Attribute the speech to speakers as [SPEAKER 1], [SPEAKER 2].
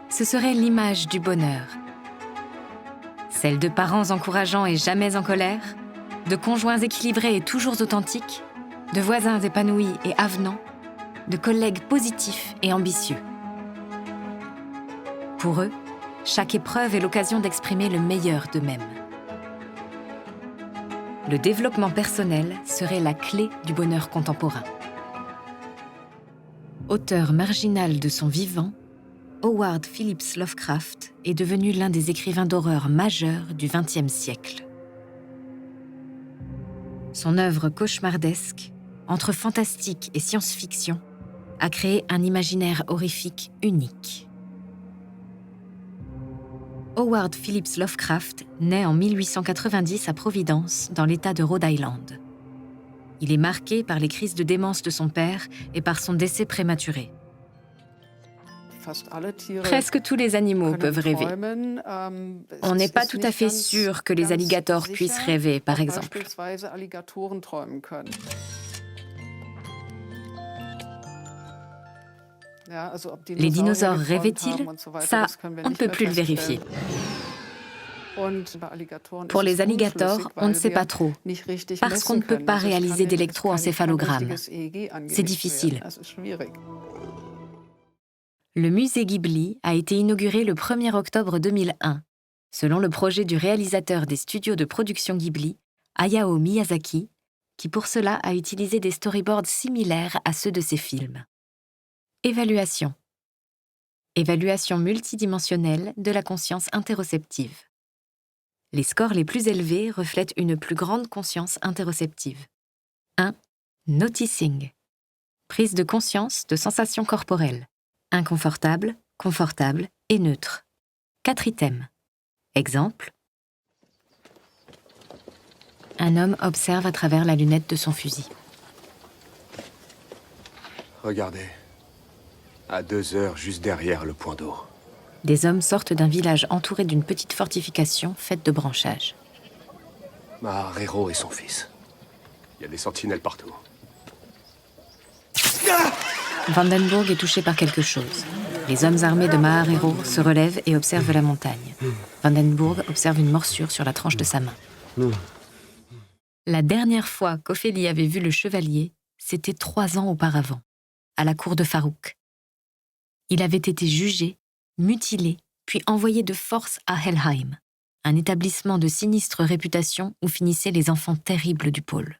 [SPEAKER 1] ce serait l'image du bonheur. Celle de parents encourageants et jamais en colère, de conjoints équilibrés et toujours authentiques, de voisins épanouis et avenants, de collègues positifs et ambitieux. Pour eux, chaque épreuve est l'occasion d'exprimer le meilleur d'eux-mêmes. Le développement personnel serait la clé du bonheur contemporain. Auteur marginal de son vivant, Howard Phillips Lovecraft est devenu l'un des écrivains d'horreur majeurs du XXe siècle. Son œuvre cauchemardesque, entre fantastique et science-fiction, a créé un imaginaire horrifique unique. Howard Phillips Lovecraft naît en 1890 à Providence, dans l'État de Rhode Island. Il est marqué par les crises de démence de son père et par son décès prématuré. Presque tous les animaux peuvent rêver. On n'est pas tout à fait sûr que les alligators puissent rêver, par exemple. Les dinosaures rêvaient-ils? Ça, on ne peut plus le vérifier. Pour les alligators, on ne sait pas trop, parce qu'on ne peut pas réaliser d'électroencéphalogramme. C'est difficile. Le musée Ghibli a été inauguré le 1er octobre 2001, selon le projet du réalisateur des studios de production Ghibli, Hayao Miyazaki, qui pour cela a utilisé des storyboards similaires à ceux de ses films. Évaluation. Évaluation multidimensionnelle de la conscience interoceptive. Les scores les plus élevés reflètent une plus grande conscience interoceptive. 1. Noticing. Prise de conscience de sensations corporelles. Inconfortable, confortable et neutre. 4 items. Exemple. Un homme observe à travers la lunette de son fusil.
[SPEAKER 2] Regardez. À 2 heures, juste derrière le point d'eau.
[SPEAKER 1] Des hommes sortent d'un village entouré d'une petite fortification faite de branchages.
[SPEAKER 2] Maharero et son fils. Il y a des sentinelles partout.
[SPEAKER 1] Vandenberg est touché par quelque chose. Les hommes armés de Maharero se relèvent et observent la montagne. Vandenberg observe une morsure sur la tranche de sa main. La dernière fois qu'Ophélie avait vu le chevalier, c'était 3 ans auparavant, à la cour de Farouk. Il avait été jugé, mutilé, puis envoyé de force à Helheim, un établissement de sinistre réputation où finissaient les enfants terribles du pôle.